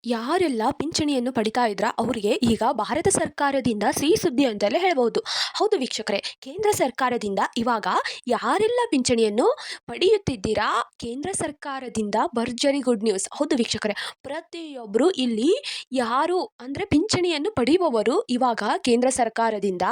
ಯಾರೆಲ್ಲ ಪಿಂಚಣಿಯನ್ನು ಪಡಿತಾ ಇದ್ರ ಅವರಿಗೆ ಈಗ ಭಾರತ ಸರ್ಕಾರದಿಂದ ಸಿಹಿ ಸುದ್ದಿ ಅಂತಲೇ ಹೇಳ್ಬೋದು. ಹೌದು ವೀಕ್ಷಕರೇ, ಕೇಂದ್ರ ಸರ್ಕಾರದಿಂದ ಇವಾಗ ಯಾರೆಲ್ಲ ಪಿಂಚಣಿಯನ್ನು ಪಡೆಯುತ್ತಿದ್ದೀರಾ, ಕೇಂದ್ರ ಸರ್ಕಾರದಿಂದ ಭರ್ಜರಿ ಗುಡ್ ನ್ಯೂಸ್. ಹೌದು ವೀಕ್ಷಕರೇ, ಪ್ರತಿಯೊಬ್ಬರು ಇಲ್ಲಿ ಯಾರು ಅಂದರೆ ಪಿಂಚಣಿಯನ್ನು ಪಡೆಯುವವರು ಇವಾಗ ಕೇಂದ್ರ ಸರ್ಕಾರದಿಂದ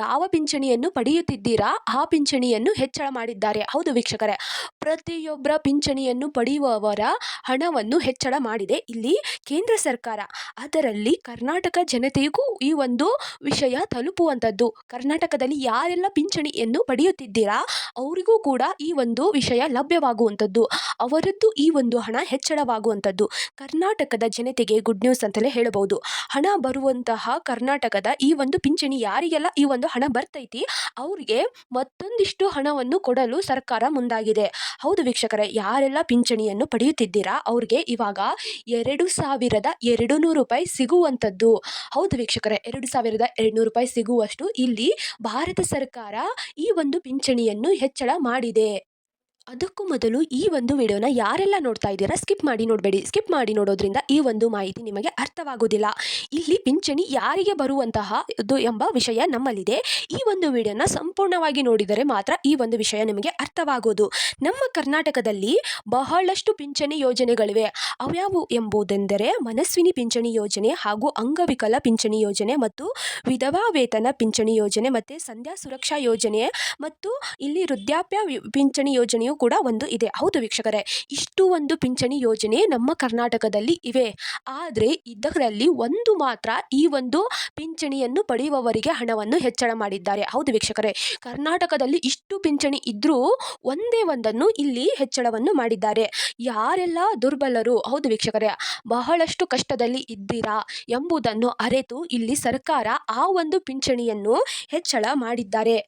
ಯಾವ ಪಿಂಚಣಿಯನ್ನು ಪಡೆಯುತ್ತಿದ್ದೀರಾ ಆ ಪಿಂಚಣಿಯನ್ನು ಹೆಚ್ಚಳ ಮಾಡಿದ್ದಾರೆ. ಹೌದು ವೀಕ್ಷಕರೇ, ಪ್ರತಿಯೊಬ್ಬರ ಪಿಂಚಣಿಯನ್ನು ಪಡೆಯುವವರ ಹಣವನ್ನು ಹೆಚ್ಚಳ ಮಾಡಿದೆ ಇಲ್ಲಿ ಕೇಂದ್ರ ಸರ್ಕಾರ. ಅದರಲ್ಲಿ ಕರ್ನಾಟಕ ಜನತೆಗೂ ಈ ಒಂದು ವಿಷಯ ತಲುಪುವಂಥದ್ದು. ಕರ್ನಾಟಕದಲ್ಲಿ ಯಾರೆಲ್ಲ ಪಿಂಚಣಿಯನ್ನು ಪಡೆಯುತ್ತಿದ್ದೀರಾ ಅವರಿಗೂ ಕೂಡ ಈ ಒಂದು ವಿಷಯ ಲಭ್ಯವಾಗುವಂಥದ್ದು, ಅವರದ್ದು ಈ ಒಂದು ಹಣ ಹೆಚ್ಚಳವಾಗುವಂಥದ್ದು. ಕರ್ನಾಟಕದ ಜನತೆಗೆ ಗುಡ್ ನ್ಯೂಸ್ ಅಂತಲೇ ಹೇಳಬಹುದು. ಹಣ ಬರುವಂತಹ ಕರ್ನಾಟಕದ ಈ ಒಂದು ಪಿಂಚಣಿ ಯಾರಿಗೆಲ್ಲ ಈ ಒಂದು ಹಣ ಬರ್ತೈತಿ ಅವರಿಗೆ ಮತ್ತೊಂದಿಷ್ಟು ಹಣವನ್ನು ಕೊಡಲು ಸರ್ಕಾರ ಮುಂದಾಗಿದೆ. ಹೌದು ವೀಕ್ಷಕರೇ, ಯಾರೆಲ್ಲ ಪಿಂಚಣಿಯನ್ನು ಪಡೆಯುತ್ತಿದ್ದೀರಾ ಅವ್ರಿಗೆ ಇವಾಗ 2,200 ರೂಪಾಯಿ ಸಿಗುವಂಥದ್ದು. ಹೌದು ವೀಕ್ಷಕರೇ, 2,200 ರೂಪಾಯಿ ಸಿಗುವಷ್ಟು ಇಲ್ಲಿ ಭಾರತ ಸರ್ಕಾರ ಈ ಒಂದು ಪಿಂಚಣಿಯನ್ನು ಹೆಚ್ಚಳ ಮಾಡಿದೆ. ಅದಕ್ಕೂ ಮೊದಲು ಈ ಒಂದು ವಿಡಿಯೋನ ಯಾರೆಲ್ಲ ನೋಡ್ತಾ ಇದ್ದೀರಾ ಸ್ಕಿಪ್ ಮಾಡಿ ನೋಡಬೇಡಿ. ಸ್ಕಿಪ್ ಮಾಡಿ ನೋಡೋದ್ರಿಂದ ಈ ಒಂದು ಮಾಹಿತಿ ನಿಮಗೆ ಅರ್ಥವಾಗುವುದಿಲ್ಲ. ಇಲ್ಲಿ ಪಿಂಚಣಿ ಯಾರಿಗೆ ಬರುವಂತಹ ಇದು ಎಂಬ ವಿಷಯ ನಮ್ಮಲ್ಲಿದೆ. ಈ ಒಂದು ವಿಡಿಯೋನ ಸಂಪೂರ್ಣವಾಗಿ ನೋಡಿದರೆ ಮಾತ್ರ ಈ ಒಂದು ವಿಷಯ ನಿಮಗೆ ಅರ್ಥವಾಗುವುದು. ನಮ್ಮ ಕರ್ನಾಟಕದಲ್ಲಿ ಬಹಳಷ್ಟು ಪಿಂಚಣಿ ಯೋಜನೆಗಳಿವೆ. ಅವ್ಯಾವು ಎಂಬುದೆಂದರೆ ಮನಸ್ವಿನಿ ಪಿಂಚಣಿ ಯೋಜನೆ ಹಾಗೂ ಅಂಗವಿಕಲ ಪಿಂಚಣಿ ಯೋಜನೆ ಮತ್ತು ವಿಧವಾ ವೇತನ ಪಿಂಚಣಿ ಯೋಜನೆ ಮತ್ತು ಸಂಧ್ಯಾ ಸುರಕ್ಷಾ ಯೋಜನೆ ಮತ್ತು ಇಲ್ಲಿ ವೃದ್ಧಾಪ್ಯ ಪಿಂಚಣಿ ಯೋಜನೆಯು ಕೂಡ ಒಂದು ಇದೆ. ಹೌದು ವೀಕ್ಷಕರೇ, ಇಷ್ಟು ಒಂದು ಪಿಂಚಣಿ ಯೋಜನೆ ನಮ್ಮ ಕರ್ನಾಟಕದಲ್ಲಿ ಇವೆ. ಆದರೆ ಇದರಲ್ಲಿ ಒಂದು ಮಾತ್ರ ಈ ಒಂದು ಪಿಂಚಣಿಯನ್ನು ಪಡೆಯುವವರಿಗೆ ಹಣವನ್ನು ಹೆಚ್ಚಳ ಮಾಡಿದ್ದಾರೆ. ಹೌದು ವೀಕ್ಷಕರೇ, ಕರ್ನಾಟಕದಲ್ಲಿ ಇಷ್ಟು ಪಿಂಚಣಿ ಇದ್ರೂ ಒಂದೇ ಒಂದನ್ನು ಇಲ್ಲಿ ಹೆಚ್ಚಳವನ್ನು ಮಾಡಿದ್ದಾರೆ. ಯಾರೆಲ್ಲ ದುರ್ಬಲರು, ಹೌದು ವೀಕ್ಷಕರೇ, ಬಹಳಷ್ಟು ಕಷ್ಟದಲ್ಲಿ ಇದ್ದೀರಾ ಎಂಬುದನ್ನು ಅರಿತು ಇಲ್ಲಿ ಸರ್ಕಾರ ಆ ಒಂದು ಪಿಂಚಣಿಯನ್ನು ಹೆಚ್ಚಳ ಮಾಡಿದ್ದಾರೆ.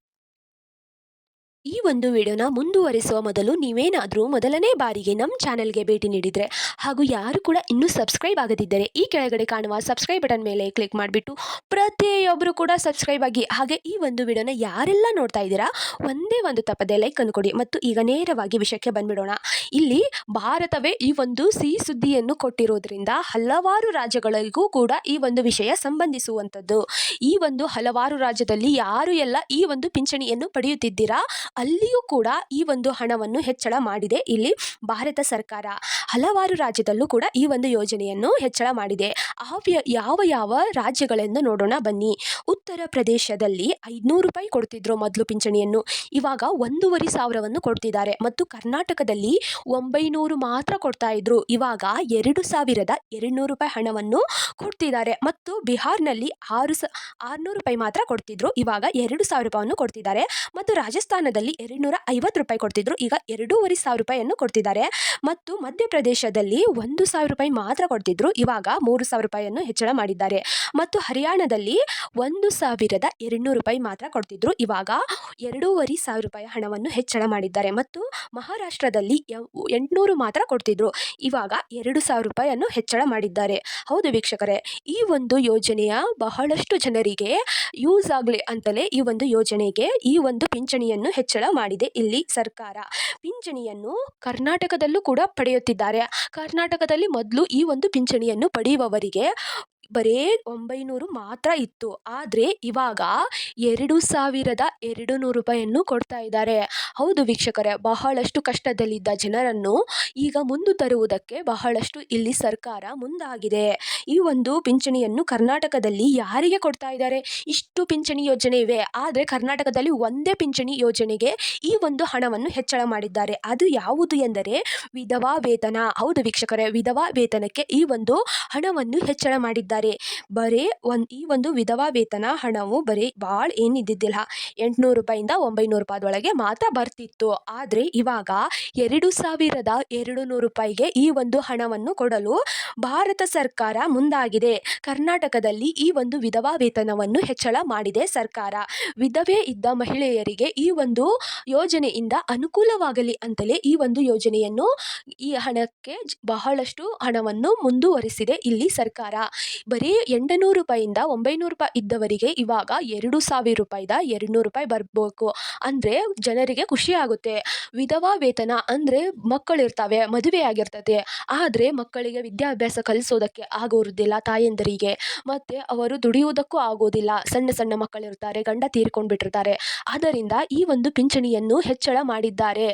ಈ ಒಂದು ವಿಡಿಯೋನ ಮುಂದುವರಿಸುವ ಮೊದಲು ನೀವೇನಾದರೂ ಮೊದಲನೇ ಬಾರಿಗೆ ನಮ್ಮ ಚಾನೆಲ್ಗೆ ಭೇಟಿ ನೀಡಿದರೆ ಹಾಗೂ ಯಾರು ಕೂಡ ಇನ್ನೂ ಸಬ್ಸ್ಕ್ರೈಬ್ ಆಗದಿದ್ದರೆ ಈ ಕೆಳಗಡೆ ಕಾಣುವ ಸಬ್ಸ್ಕ್ರೈಬ್ ಬಟನ್ ಮೇಲೆ ಕ್ಲಿಕ್ ಮಾಡಿಬಿಟ್ಟು ಪ್ರತಿಯೊಬ್ಬರು ಕೂಡ ಸಬ್ಸ್ಕ್ರೈಬ್ ಆಗಿ. ಹಾಗೆ ಈ ಒಂದು ವಿಡಿಯೋನ ಯಾರೆಲ್ಲ ನೋಡ್ತಾ ಇದ್ದೀರಾ ಒಂದೇ ಒಂದು ತಪ್ಪದೆ ಲೈಕ್ ಅನ್ನು ಕೊಡಿ. ಮತ್ತು ಈಗ ನೇರವಾಗಿ ವಿಷಯಕ್ಕೆ ಬಂದ್ಬಿಡೋಣ. ಇಲ್ಲಿ ಭಾರತವೇ ಈ ಒಂದು ಸಿಹಿ ಸುದ್ದಿಯನ್ನು ಕೊಟ್ಟಿರೋದ್ರಿಂದ ಹಲವಾರು ರಾಜ್ಯಗಳಿಗೂ ಕೂಡ ಈ ಒಂದು ವಿಷಯ ಸಂಬಂಧಿಸುವಂಥದ್ದು. ಈ ಒಂದು ಹಲವಾರು ರಾಜ್ಯದಲ್ಲಿ ಯಾರು ಎಲ್ಲ ಈ ಒಂದು ಪಿಂಚಣಿಯನ್ನು ಪಡೆಯುತ್ತಿದ್ದೀರಾ ಅಲ್ಲಿಯೂ ಕೂಡ ಈ ಒಂದು ಹಣವನ್ನು ಹೆಚ್ಚಳ ಮಾಡಿದೆ ಇಲ್ಲಿ ಭಾರತ ಸರ್ಕಾರ. ಹಲವಾರು ರಾಜ್ಯದಲ್ಲೂ ಕೂಡ ಈ ಒಂದು ಯೋಜನೆಯನ್ನು ಹೆಚ್ಚಳ ಮಾಡಿದೆ. ಯಾವ ಯಾವ ರಾಜ್ಯಗಳೆಂದು ನೋಡೋಣ ಬನ್ನಿ. ಉತ್ತರ ಪ್ರದೇಶದಲ್ಲಿ 500 ರೂಪಾಯಿ ಕೊಡ್ತಿದ್ರು ಮೊದಲು ಪಿಂಚಣಿಯನ್ನು, ಇವಾಗ 1,500 ಕೊಡ್ತಿದ್ದಾರೆ. ಮತ್ತು ಕರ್ನಾಟಕದಲ್ಲಿ 900 ಮಾತ್ರ ಕೊಡ್ತಾ ಇದ್ರು, ಇವಾಗ 2,200 ರೂಪಾಯಿ ಹಣವನ್ನು ಕೊಡ್ತಿದ್ದಾರೆ. ಮತ್ತು ಬಿಹಾರ್ನಲ್ಲಿ 600 ರೂಪಾಯಿ ಮಾತ್ರ ಕೊಡ್ತಿದ್ರು, ಇವಾಗ 2,000 ರೂಪಾಯಿಯನ್ನು ಕೊಡ್ತಿದ್ದಾರೆ. ಮತ್ತು ರಾಜಸ್ಥಾನದಲ್ಲಿ 250 ರೂಪಾಯಿ ಕೊಡ್ತಿದ್ರು, ಈಗ 2,500 ರೂಪಾಯಿಯನ್ನು ಕೊಡ್ತಿದ್ದಾರೆ. ಮತ್ತು ಮಧ್ಯಪ್ರದೇಶದಲ್ಲಿ 1,000 ರೂಪಾಯಿ ಮಾತ್ರ ಕೊಡ್ತಿದ್ರು, ಇವಾಗ 3,000 ರೂಪಾಯಿಯನ್ನು ಹೆಚ್ಚಳ ಮಾಡಿದ್ದಾರೆ. ಮತ್ತು ಹರಿಯಾಣದಲ್ಲಿ 1,200 ರೂಪಾಯಿ ಮಾತ್ರ ಕೊಡ್ತಿದ್ರು, ಇವಾಗ 2,500 ರೂಪಾಯಿ ಹಣವನ್ನು ಹೆಚ್ಚಳ ಮಾಡಿದ್ದಾರೆ. ಮತ್ತು ಮಹಾರಾಷ್ಟ್ರದಲ್ಲಿ 800 ಮಾತ್ರ ಕೊಡ್ತಿದ್ರು, ಇವಾಗ 2,000 ರೂಪಾಯಿಯನ್ನು ಹೆಚ್ಚಳ ಮಾಡಿದ್ದಾರೆ. ಹೌದು ವೀಕ್ಷಕರೇ, ಈ ಒಂದು ಯೋಜನೆಯ ಬಹಳಷ್ಟು ಜನರಿಗೆ ಯೂಸ್ ಆಗಲಿ ಅಂತಲೇ ಈ ಒಂದು ಯೋಜನೆಗೆ ಈ ಒಂದು ಪಿಂಚಣಿಯನ್ನು ಹೆಚ್ಚಳ ಮಾಡಿದೆ ಇಲ್ಲಿ ಸರ್ಕಾರ. ಪಿಂಚಣಿಯನ್ನು ಕರ್ನಾಟಕದಲ್ಲೂ ಕೂಡ ಪಡೆಯುತ್ತಿದ್ದಾರೆ. ಕರ್ನಾಟಕದಲ್ಲಿ ಮೊದಲು ಈ ಒಂದು ಪಿಂಚಣಿಯನ್ನು ಪಡೆಯುವವರಿಗೆ ಬರೀ 900 ಮಾತ್ರ ಇತ್ತು, ಆದರೆ ಇವಾಗ 2,200 ರೂಪಾಯಿಯನ್ನು ಕೊಡ್ತಾ ಇದ್ದಾರೆ. ಹೌದು ವೀಕ್ಷಕರೇ, ಬಹಳಷ್ಟು ಕಷ್ಟದಲ್ಲಿದ್ದ ಜನರನ್ನು ಈಗ ಮುಂದೆ ತರುವುದಕ್ಕೆ ಬಹಳಷ್ಟು ಇಲ್ಲಿ ಸರ್ಕಾರ ಮುಂದಾಗಿದೆ. ಈ ಒಂದು ಪಿಂಚಣಿಯನ್ನು ಕರ್ನಾಟಕದಲ್ಲಿ ಯಾರಿಗೆ ಕೊಡ್ತಾ ಇದ್ದಾರೆ? ಇಷ್ಟು ಪಿಂಚಣಿ ಯೋಜನೆ ಇವೆ, ಆದರೆ ಕರ್ನಾಟಕದಲ್ಲಿ ಒಂದೇ ಪಿಂಚಣಿ ಯೋಜನೆಗೆ ಈ ಒಂದು ಹಣವನ್ನು ಹೆಚ್ಚಳ ಮಾಡಿದ್ದಾರೆ. ಅದು ಯಾವುದು ಎಂದರೆ ವಿಧವಾ ವೇತನ. ಹೌದು ವೀಕ್ಷಕರೇ, ವಿಧವಾ ವೇತನಕ್ಕೆ ಈ ಒಂದು ಹಣವನ್ನು ಹೆಚ್ಚಳ ಮಾಡಿದ್ದಾರೆ. ಬರೀ ಈ ಒಂದು ವಿಧವಾ ವೇತನ ಹಣವು ಬರೀ ಭಾಳ ಏನಿದ್ದಿದ್ದಿಲ್ಲ, 800 ರೂಪಾಯಿಂದ 900 ರೂಪಾಯಿದೊಳಗೆ ಮಾತ್ರ ಬರ್ತಿತ್ತು. ಆದರೆ ಇವಾಗ 2,200 ರೂಪಾಯಿಗೆ ಈ ಒಂದು ಹಣವನ್ನು ಕೊಡಲು ಭಾರತ ಸರ್ಕಾರ ಮುಂದಾಗಿದೆ. ಕರ್ನಾಟಕದಲ್ಲಿ ಈ ಒಂದು ವಿಧವಾ ವೇತನವನ್ನು ಹೆಚ್ಚಳ ಮಾಡಿದೆ ಸರ್ಕಾರ. ವಿಧವೆ ಇದ್ದ ಮಹಿಳೆಯರಿಗೆ ಈ ಒಂದು ಯೋಜನೆಯಿಂದ ಅನುಕೂಲವಾಗಲಿ ಅಂತಲೇ ಈ ಒಂದು ಯೋಜನೆಯನ್ನು ಈ ಹಣಕ್ಕೆ ಬಹಳಷ್ಟು ಹಣವನ್ನು ಮುಂದುವರಿಸಿದೆ ಇಲ್ಲಿ ಸರ್ಕಾರ. ಬರೀ 800 ರೂಪಾಯಿಂದ 900 ರೂಪಾಯಿ ಇದ್ದವರಿಗೆ ಇವಾಗ 2,000 ರೂಪಾಯಿಂದ 200 ರೂಪಾಯಿ ಬರಬೇಕು ಅಂದರೆ ಜನರಿಗೆ ಖುಷಿ ಆಗುತ್ತೆ. ವಿಧವಾ ವೇತನ ಅಂದರೆ ಮಕ್ಕಳಿರ್ತವೆ, ಮದುವೆ ಆಗಿರ್ತದೆ, ಆದರೆ ಮಕ್ಕಳಿಗೆ ವಿದ್ಯಾಭ್ಯಾಸ ಕಲಿಸೋದಕ್ಕೆ ಆಗೋದಿಲ್ಲ ತಾಯಂದಿರಿಗೆ, ಮತ್ತು ಅವರು ದುಡಿಯುವುದಕ್ಕೂ ಆಗೋದಿಲ್ಲ. ಸಣ್ಣ ಸಣ್ಣ ಮಕ್ಕಳಿರ್ತಾರೆ, ಗಂಡ ತೀರ್ಕೊಂಡು ಬಿಟ್ಟಿರ್ತಾರೆ. ಆದ್ದರಿಂದ ಈ ಒಂದು ಪಿಂಚಣಿಯನ್ನು ಹೆಚ್ಚಳ ಮಾಡಿದ್ದಾರೆ.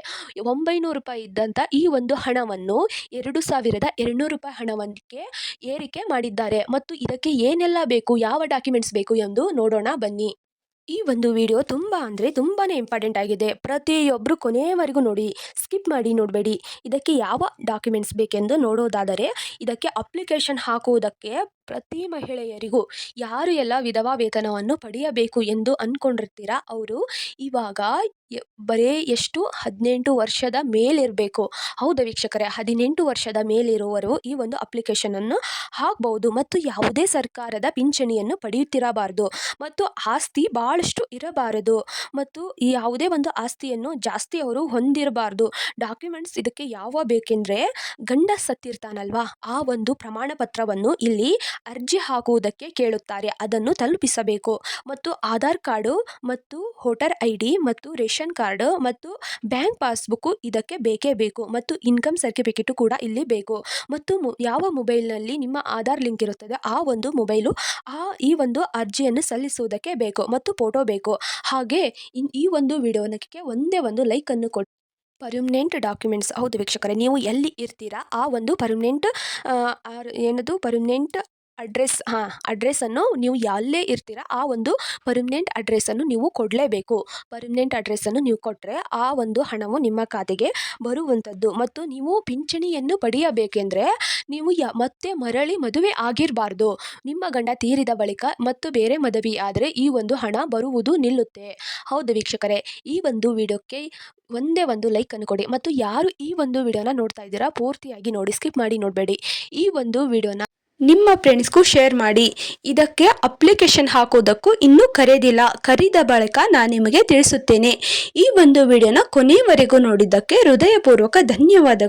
900 ರೂಪಾಯಿ ಇದ್ದಂಥ ಈ ಒಂದು ಹಣವನ್ನು 2,200 ರೂಪಾಯಿ ಹಣಕ್ಕೆ ಏರಿಕೆ ಮಾಡಿದ್ದಾರೆ. ಮತ್ತು ಇದಕ್ಕೆ ಏನೆಲ್ಲ ಬೇಕು, ಯಾವ ಡಾಕ್ಯುಮೆಂಟ್ಸ್ ಬೇಕು ಎಂದು ನೋಡೋಣ ಬನ್ನಿ. ಈ ಒಂದು ವಿಡಿಯೋ ತುಂಬ ಅಂದರೆ ತುಂಬಾ ಇಂಪಾರ್ಟೆಂಟ್ ಆಗಿದೆ. ಪ್ರತಿಯೊಬ್ಬರು ಕೊನೆಯವರೆಗೂ ನೋಡಿ, ಸ್ಕಿಪ್ ಮಾಡಿ ನೋಡಬೇಡಿ. ಇದಕ್ಕೆ ಯಾವ ಡಾಕ್ಯುಮೆಂಟ್ಸ್ ಬೇಕೆಂದು ನೋಡೋದಾದರೆ, ಇದಕ್ಕೆ ಅಪ್ಲಿಕೇಶನ್ ಹಾಕುವುದಕ್ಕೆ ಪ್ರತಿ ಮಹಿಳೆಯರಿಗೂ ಯಾರು ಎಲ್ಲ ವಿಧವಾ ವೇತನವನ್ನು ಪಡೆಯಬೇಕು ಎಂದು ಅಂದ್ಕೊಂಡಿರ್ತೀರ ಅವರು ಇವಾಗ ಬರೀ ಎಷ್ಟು 18 ವರ್ಷದ ಮೇಲಿರಬೇಕು. ಹೌದು ವೀಕ್ಷಕರೇ, 18 ವರ್ಷದ ಮೇಲಿರುವವರು ಈ ಒಂದು ಅಪ್ಲಿಕೇಶನನ್ನು ಹಾಕ್ಬಹುದು. ಮತ್ತು ಯಾವುದೇ ಸರ್ಕಾರದ ಪಿಂಚಣಿಯನ್ನು ಪಡೆಯುತ್ತಿರಬಾರ್ದು ಮತ್ತು ಆಸ್ತಿ ಭಾಳಷ್ಟು ಇರಬಾರದು ಮತ್ತು ಈ ಯಾವುದೇ ಒಂದು ಆಸ್ತಿಯನ್ನು ಜಾಸ್ತಿ ಅವರು ಹೊಂದಿರಬಾರ್ದು. ಡಾಕ್ಯುಮೆಂಟ್ಸ್ ಇದಕ್ಕೆ ಯಾವ ಬೇಕೆಂದರೆ, ಗಂಡ ಸತ್ತಿರ್ತಾನಲ್ವಾ ಆ ಒಂದು ಪ್ರಮಾಣ ಪತ್ರವನ್ನು ಇಲ್ಲಿ ಅರ್ಜಿ ಹಾಕುವುದಕ್ಕೆ ಕೇಳುತ್ತಾರೆ, ಅದನ್ನು ತಲುಪಿಸಬೇಕು. ಮತ್ತು ಆಧಾರ್ ಕಾರ್ಡು ಮತ್ತು ವೋಟರ್ ID ಮತ್ತು ರೇಷನ್ ಕಾರ್ಡ್ ಮತ್ತು ಬ್ಯಾಂಕ್ ಪಾಸ್ಬುಕ್ಕು ಇದಕ್ಕೆ ಬೇಕೇ ಬೇಕು. ಮತ್ತು ಇನ್ಕಮ್ ಸರ್ಟಿಫಿಕೇಟು ಕೂಡ ಇಲ್ಲಿ ಬೇಕು. ಮತ್ತು ಯಾವ ಮೊಬೈಲ್ನಲ್ಲಿ ನಿಮ್ಮ ಆಧಾರ್ ಲಿಂಕ್ ಇರುತ್ತದೆ ಆ ಒಂದು ಮೊಬೈಲು ಈ ಒಂದು ಅರ್ಜಿಯನ್ನು ಸಲ್ಲಿಸುವುದಕ್ಕೆ ಬೇಕು ಮತ್ತು ಫೋಟೋ ಬೇಕು. ಹಾಗೆ ಈ ಒಂದು ವಿಡಿಯೋನಕ್ಕೆ ಒಂದೇ ಒಂದು ಲೈಕನ್ನು ಕೊಟ್ಟು ಪರ್ಮನೆಂಟ್ ಡಾಕ್ಯುಮೆಂಟ್ಸ್. ಹೌದು ವೀಕ್ಷಕರೇ, ನೀವು ಎಲ್ಲಿ ಇರ್ತೀರಾ ಆ ಒಂದು ಪರ್ಮನೆಂಟ್ ಅಡ್ರೆಸ್ಸನ್ನು ನೀವು ಎಲ್ಲೇ ಇರ್ತೀರಾ ಆ ಒಂದು ಪರ್ಮನೆಂಟ್ ಅಡ್ರೆಸ್ಸನ್ನು ನೀವು ಕೊಡಲೇಬೇಕು. ಪರ್ಮನೆಂಟ್ ಅಡ್ರೆಸ್ಸನ್ನು ನೀವು ಕೊಟ್ಟರೆ ಆ ಒಂದು ಹಣವು ನಿಮ್ಮ ಖಾತೆಗೆ ಬರುವಂಥದ್ದು. ಮತ್ತು ನೀವು ಪಿಂಚಣಿಯನ್ನು ಪಡೆಯಬೇಕೆಂದರೆ ನೀವು ಮತ್ತೆ ಮರಳಿ ಮದುವೆ ಆಗಿರಬಾರ್ದು. ನಿಮ್ಮ ಗಂಡ ತೀರಿದ ಬಳಿಕ ಮತ್ತು ಬೇರೆ ಮದುವೆ ಆದರೆ ಈ ಒಂದು ಹಣ ಬರುವುದು ನಿಲ್ಲುತ್ತೆ. ಹೌದು ವೀಕ್ಷಕರೇ, ಈ ಒಂದು ವಿಡಿಯೋಕ್ಕೆ ಒಂದೇ ಒಂದು ಲೈಕನ್ನು ಕೊಡಿ. ಮತ್ತು ಯಾರು ಈ ಒಂದು ವಿಡಿಯೋನ ನೋಡ್ತಾ ಇದ್ದೀರಾ ಪೂರ್ತಿಯಾಗಿ ನೋಡಿ, ಸ್ಕಿಪ್ ಮಾಡಿ ನೋಡಬೇಡಿ. ಈ ಒಂದು ವಿಡಿಯೋನ ನಿಮ್ಮ ಫ್ರೆಂಡ್ಸ್ಗೂ ಶೇರ್ ಮಾಡಿ. ಇದಕ್ಕೆ ಅಪ್ಲಿಕೇಶನ್ ಹಾಕೋದಕ್ಕೂ ಇನ್ನೂ ಕರೆದಿಲ್ಲ, ಕರೆದ ಬಳಿಕ ನಾನು ನಿಮಗೆ ತಿಳಿಸುತ್ತೇನೆ. ಈ ಒಂದು ವಿಡಿಯೋನ ಕೊನೆಯವರೆಗೂ ನೋಡಿದ್ದಕ್ಕೆ ಹೃದಯಪೂರ್ವಕ ಧನ್ಯವಾದಗಳು.